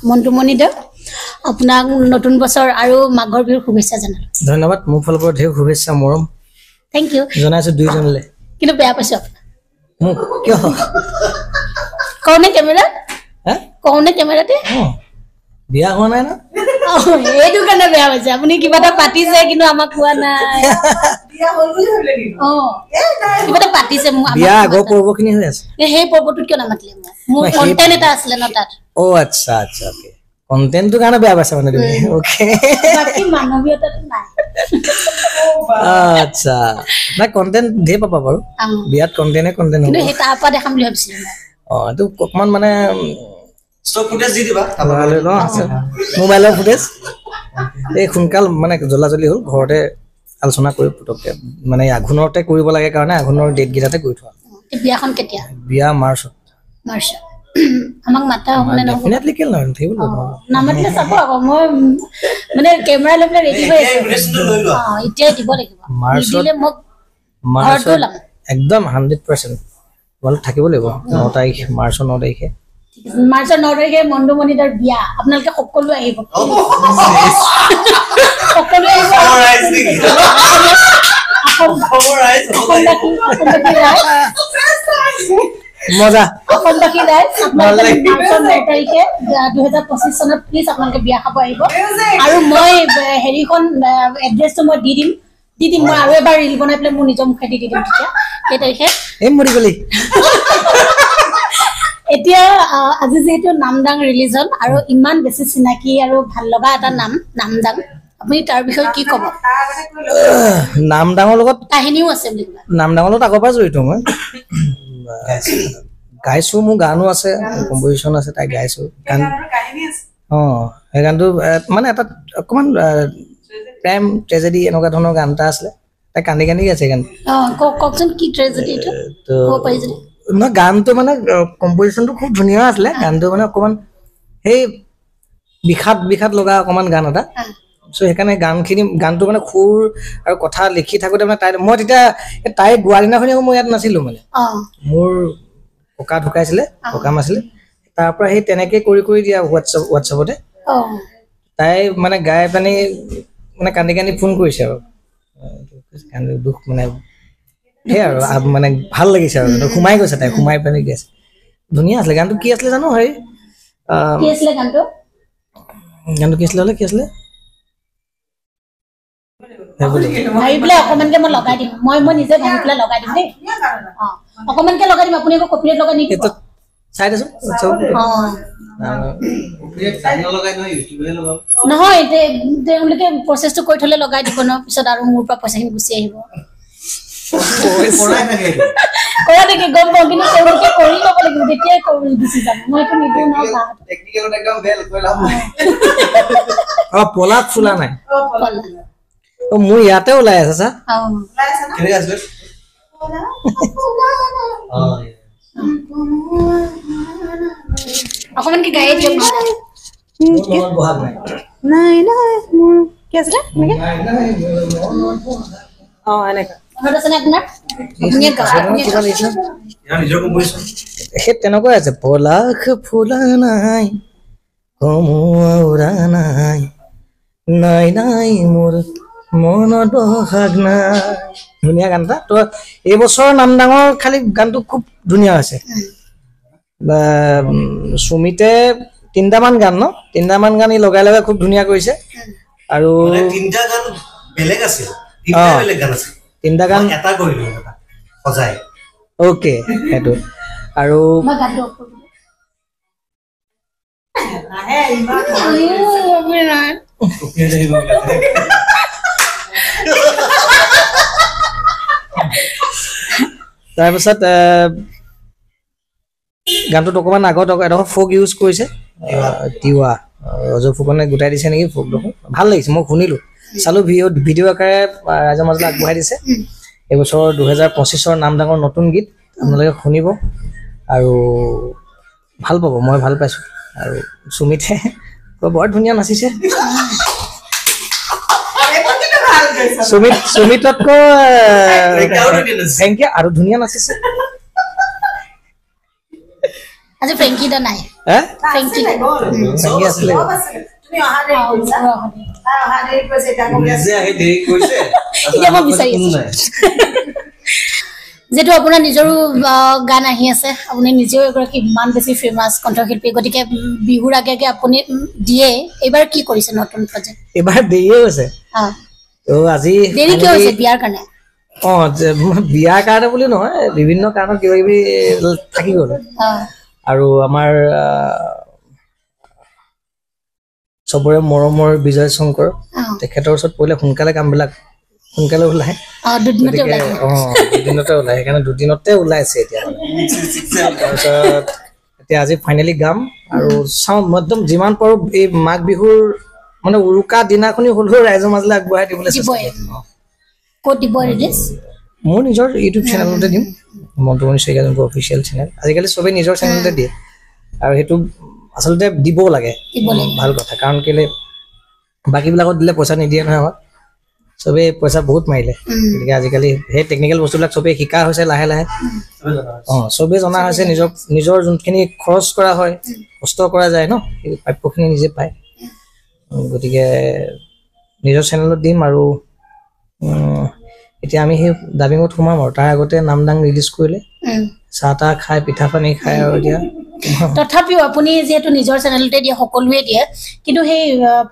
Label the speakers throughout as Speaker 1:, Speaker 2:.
Speaker 1: মন্টুমণি দেৱ আপোনাক নতুন বছৰ আৰু মাঘৰ বিহুৰ শুভেচ্ছা জনালো
Speaker 2: ধন্যবাদ মোৰ ফালৰ পৰা ঢেৰ শুভেচ্ছা মৰম
Speaker 1: থ্যাংক ইউ
Speaker 2: জনাইছো দুইজনলে
Speaker 1: কিন্তু বেয়া পাইছো আপোনাক
Speaker 2: মোক কিয়
Speaker 1: কোনে কেমেৰা কোনে কেমেৰাতে
Speaker 2: বিয়া হোৱা নাই না
Speaker 1: এইটো কাৰণে বেয়া হৈছে আপুনি কিবা এটা পাতিছে কিন্তু আমাক কোৱা নাই
Speaker 3: বিয়া হ'ল বুলি ভাবিলে কিন্তু
Speaker 1: কিবা এটা পাতিছে মোক
Speaker 2: বিয়া আগৰ পৰ্বখিনি হৈ আছে
Speaker 1: সেই পৰ্বটোত কিয় নামাতিলে মোৰ কন্টেন্ট এটা আছিলে ন তাত
Speaker 2: ও আচ্ছা আচ্ছা ওকে কন্টেন্টটো কাৰণে বেয়া পাইছা মানে তুমি ওকে
Speaker 1: বাকি মানৱীয়তাটো নাই
Speaker 2: আচ্ছা না কন্টেন্ট ধে পাবা বাৰু বিয়াত কন্টেন্টে কন্টেন্ট
Speaker 1: কিন্তু সেই তাৰ পৰা দেখাম বুলি ভাবিছিলো
Speaker 2: এইটো অকমান মানে
Speaker 4: স্টক ফুটেজ দি দিবা
Speaker 2: মোবাইলৰ ফুটেজ এই সোনকাল মানে জলাজলি হ'ল ঘৰতে আলোচনা কৰি পুতককে মানে আঘোণতে কৰিব লাগে কাৰণে আঘোণৰ ডেট গিটাতে কৰি থোৱা
Speaker 1: বিয়াখন কেতিয়া
Speaker 2: বিয়া মাৰ্চত
Speaker 1: আমাক মাতা হ'বনে নহ'ব
Speaker 2: ডেফিনেটলি কেল নহয় ঠিক হ'ল
Speaker 1: নামাতিলে চাব আকৌ মই মানে কেমেৰা লৈ পেলাই ৰেডি হৈ আছো এতিয়া দিব লাগিব দিলে মোক ঘৰটো ল'ম
Speaker 2: একদম 100% তোমালোক থাকিব লাগিব 9 তাৰিখ মাৰ্চৰ 9 তাৰিখে
Speaker 1: মাৰ্চৰ 9 তাৰিখে মন্ডুমণিদাৰ বিয়া আপোনালোকে সকলো আহিব সকলো
Speaker 2: মজা
Speaker 1: অসমবাসী ৰাইজ আপোনালোকে মাৰ্চৰ 9 তাৰিখে 2025 চনত প্লিজ আপোনালোকে বিয়া খাব আহিব আৰু মই হেৰিখন এড্ৰেছটো মই দি দিম মই আৰু এবাৰ ৰিল বনাই পেলাই মোৰ নিজৰ মুখে দি দিম তেতিয়া এই তাৰিখে
Speaker 2: এই মৰি গলি
Speaker 1: এতিয়া আজি যেহেতু নামদাং ৰিলিজ হ'ল আৰু ইমান বেছি চিনাকি আৰু ভাল লগা এটা নামদাং আপুনি তাৰ বিষয়ে কি ক'ব
Speaker 2: নামদাঙৰ লগত
Speaker 1: কাহিনীও আছে বুলি
Speaker 2: নামদাঙৰ লগত আগৰ পৰা জড়িত মই গাইছো মোৰ গানো আছে কম্পোজিশন আছে তাই গাইছো গান এই গানটো মানে এটা অকমান প্ৰেম ট্ৰেজেডি এনেকুৱা ধৰণৰ গান এটা আছিলে তাই কান্দি কান্দি গাইছে গান
Speaker 1: কওকচোন কি ট্ৰেজেডি এইটো ক'ব পাৰি যদি
Speaker 2: না গানটো মানে কম্পোজিশনটো খুব ধুনীয়া আছিলে গানটো মানে অকমান সেই বিষাদ লগা অকমান গান এটা সো সেইকাৰণে গানটো মানে খুৰ আৰু কথা লিখি থাকোতে মানে মই তেতিয়া তাই গোৱা দিনাখনি মই ইয়াত নাছিলো মানে মোৰ ককা ঢুকাইছিলে ককাম আছিলে তাৰ পৰা সেই তেনেকে কৰি দিয়া হোৱাটছএপতে তাই মানে গাই পানি মানে কান্দি কান্দি ফোন কৰিছে আৰু কান্দি দুখ মানে সেই আৰু মানে ভাল লাগিছে আৰু সোমাই গৈছে তাই সোমাই পানি গৈছে ধুনীয়া আছিলে গানটো কি আছিলে জানো হেৰি
Speaker 1: কি আছিলে গানটো
Speaker 2: কি আছিলে
Speaker 1: ভাবিলে অকমানকে মই লগাই দিম মই নিজে ভাবি পেলাই লগাই দিম দেই অকমানকে লগাই দিম আপুনি আকৌ কপিৰাইট লগাই নিদিব
Speaker 2: চাই দেচোন
Speaker 1: নহয় তেওঁলোকে প্ৰচেছটো কৰি থলে লগাই দিব ন পিছত আৰু মোৰ পৰা পইচাখিনি গুচি আহিব কৰা দেখি গম পাওঁ কিন্তু তেওঁলোকে কৰি ল'ব লাগিব তেতিয়াই গুচি যাম মই এইটো নিদিওঁ ন
Speaker 2: পলাত ফুলা নাই মোৰ ইয়াতে ওলাই আছে চা
Speaker 1: অকমান কি গায়ে দিয়ক
Speaker 3: নাই মোৰ কি আছিলে
Speaker 1: এনেকে মনত আছে নে আপোনাৰ
Speaker 2: সেই তেনেকুৱাই আছে পলাখ ফুলা নাই কমুৰা নাই মোৰ মনত বহাগ নাই ধুনীয়া গান এটা তো এইবছৰ নামদাঙৰ খালি গানটো খুব ধুনীয়া হৈছে সুমিতে 3টামান গান ই লগাই খুব ধুনীয়া কৰিছে আৰু
Speaker 4: 3টা গান বেলেগ আছে 3টা গান এটা কৰিলো এটা সজাই
Speaker 2: ওকে হেতু আৰু
Speaker 1: মই গাটো
Speaker 2: তাৰপিছত গানটোত অকমান আগত এডোখৰ ফোক ইউজ কৰিছে তিৱা ৰজু ফুকনে গোটাই দিছে নেকি ফোক দেখোন ভাল লাগিছে মই শুনিলো চালো ভিডিঅ' আকাৰে ৰাইজৰ মাজলৈ আগবঢ়াই দিছে এইবছৰ 2025ৰ নামদাঙৰ নতুন গীত আপোনালোকে শুনিব আৰু ভাল পাব মই ভাল পাইছো আৰু সুমিতে বৰ ধুনীয়া নাচিছে সুমিততকৈ থেংক ইউ আৰু ধুনীয়া নাচিছে
Speaker 1: আজি ফ্ৰেংকি দা নাই
Speaker 2: হে
Speaker 1: ফ্ৰেংকি
Speaker 2: ফ্ৰেংকি আছিলে
Speaker 3: তুমি অহা দেৰি কৰিছা অহা দেৰি কৰিছে এতিয়া কবি
Speaker 4: নিজে আহি দেৰি কৰিছে
Speaker 1: এতিয়া মই বিচাৰি আছো যেটো আপোনাৰ নিজৰো গান আহি আছে আপুনি নিজেও এগৰাকী ইমান বেছি ফেমাস কণ্ঠশিল্পী গতিকে বিহুৰ আগে আগে আপুনি দিয়ে এবাৰ কি কৰিছে নতুন প্ৰজেক্ট
Speaker 2: এবাৰ দেৰিয়ে হৈছে তো আজি
Speaker 1: দেৰি কিয় হৈছে বিয়াৰ কাৰণে
Speaker 2: বিয়াৰ কাৰণে বুলি নহয় বিভিন্ন কাৰণত কিবা কিবি থাকি গ'ল আৰু আমাৰ চবৰে মৰমৰ বিজয় শংকৰ তেখেতৰ ওচৰত পৰিলে সোনকালে কামবিলাক সোনকালে ওলাই দুদিনতে ওলাই সেইকাৰণে দুদিনতে ওলাইছে এতিয়া তাৰপিছত এতিয়া আজি ফাইনেলি গাম আৰু চাওঁ একদম যিমান পাৰোঁ এই মাঘ বিহুৰ মানে উৰুকা দিনাখনি হ'লেও ৰাইজৰ মাজলৈ আগবঢ়াই দিবলৈ চেষ্টা কৰিম
Speaker 1: ক'ত দিব ৰিলিজ
Speaker 2: মোৰ নিজৰ ইউটিউব চেনেলতে দিম মন্টুমণি শইকীয়া যোনটো অফিচিয়েল চেনেল আজিকালি চবেই নিজৰ চেনেলতে দিয়ে আৰু সেইটো আচলতে দিবও লাগে ভাল কথা কাৰণ কেলে বাকীবিলাকত দিলে পইচা নিদিয়ে নহয় আমাক চবেই পইচা বহুত মাৰিলে গতিকে আজিকালি সেই টেকনিকেল বস্তুবিলাক চবেই শিকা হৈছে লাহে লাহে চবেই জনা হৈছে নিজৰ যোনখিনি খৰচ কৰা হয় কষ্ট কৰা যায় ন সেই প্ৰাপ্যখিনি নিজে পায় গতিকে নিজৰ চেনেলত দিম আৰু এতিয়া আমি সেই ডাবিঙত সোমাম আৰু তাৰ আগতে নামদাং ৰিলিজ কৰিলে চাহ তাহ খাই পিঠা পানী খাই আৰু এতিয়া
Speaker 1: তথাপিও আপুনি যেহেতু নিজৰ চেনেলতে দিয়ে সকলোৱে দিয়ে কিন্তু সেই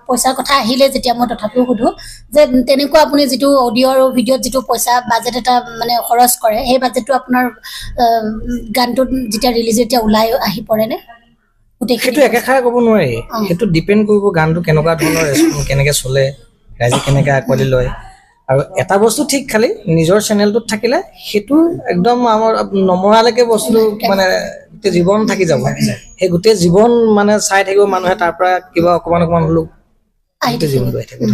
Speaker 1: পইচাৰ কথা আহিলে যেতিয়া মই তথাপিও সুধো যে তেনেকুৱা আপুনি যিটো অডিঅ' আৰু ভিডিঅ'ত যিটো পইচা বাজেট এটা মানে খৰচ কৰে সেই বাজেটটো আপোনাৰ গানটো যেতিয়া ৰিলিজ যেতিয়া ওলাই আহি পৰেনে
Speaker 2: সেইটো একেষাৰে ক'ব নোৱাৰি সেইটো ডিপেণ্ড কৰিব গানটো কেনেকুৱা ধৰণৰ ৰেচপন্স কেনেকৈ চলে ৰাইজে কেনেকৈ আঁকোৱালি লয় আৰু এটা বস্তু ঠিক খালি নিজৰ চেনেলটোত থাকিলে সেইটো একদম আমাৰ নমৰালৈকে বস্তুটো মানে গোটেই জীৱন থাকি যাব সেই গোটেই জীৱন মানে চাই থাকিব মানুহে তাৰ পৰা কিবা অকণমান হ'লেও গোটেই জীৱনটো আহি থাকে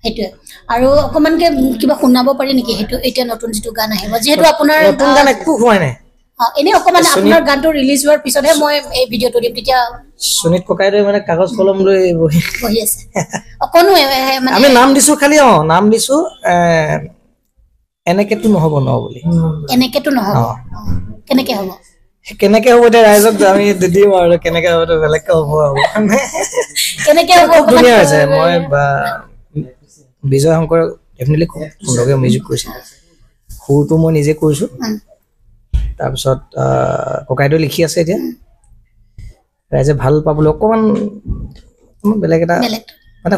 Speaker 1: সেইটোৱে আৰু অকণমানকে কিবা শুনাব পাৰি নেকি সেইটো এতিয়া নতুন যিটো গান আহিব যিহেতু আপোনাৰ
Speaker 2: নতুন গান একো হোৱাই নাই
Speaker 1: এনে অকণমান আপোনাৰ গানটো ৰিলিজ হোৱাৰ পিছতহে মই এই ভিডিঅ'টো দিম তেতিয়া
Speaker 2: সুনীত ককাইদেৱে মানে কাগজ কলম লৈ বহি
Speaker 1: আছে অকণো মানে
Speaker 2: আমি নাম দিছো খালি নাম দিছো এনেকেতো নহ'ব ন বুলি
Speaker 1: এনেকেতো নহ'ব কেনেকে হ'ব
Speaker 2: কেনেকে হ'ব এতিয়া ৰাইজক আমি দিম আৰু কেনেকে হ'ব বেলেগকে হ'ব
Speaker 1: কেনেকে হ'ব
Speaker 2: খুব ধুনীয়া হৈছে মই বিজয় শংকৰ ডেফিনেটলি খুব সুন্দৰকৈ মিউজিক কৰিছে সুৰটো মই নিজে কৰিছোঁ তাৰপিছত ককাইদেউ লিখি আছে এতিয়া ৰাইজে ভাল পাবলৈ অকণমান বেলেগ এটা মানে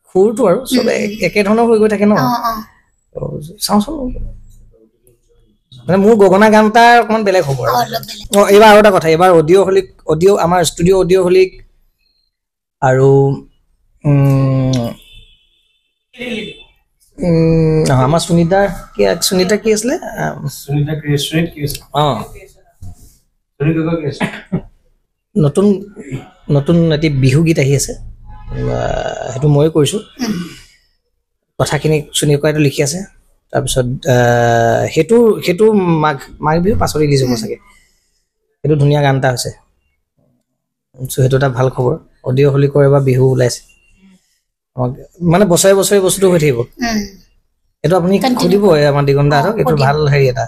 Speaker 2: সুৰটো আৰু চবে একেধৰণৰ হৈ গৈ থাকে ন চাওঁচোন মানে মোৰ গগনা গান এটা অকণমান বেলেগ হ'ব আৰু এইবাৰ আৰু এটা কথা এইবাৰ অডিঅ' আমাৰ ষ্টুডিঅ' অডিঅ' হলিক আৰু আমাৰ সুনীতাৰ কি আছিলে নতুন নতুন এটি বিহু গীত আহি আছে সেইটো ময়ে কৰিছোঁ কথাখিনি সুনীল ককাইদেৱে লিখি আছে তাৰপিছত সেইটো মাঘ বিহু পাছত ৰিলিজ হ'ব চাগে সেইটো ধুনীয়া গান এটা হৈছে চ' সেইটো এটা ভাল খবৰ অডিঅ' হলিকৰ এবাৰ বিহু ওলাইছে মানে বছৰে বছৰে বস্তুটো হৈ থাকিব এইটো আপুনি সুধিব আমাৰ দিগন্ত দাহঁতক এইটো ভাল হেৰি এটা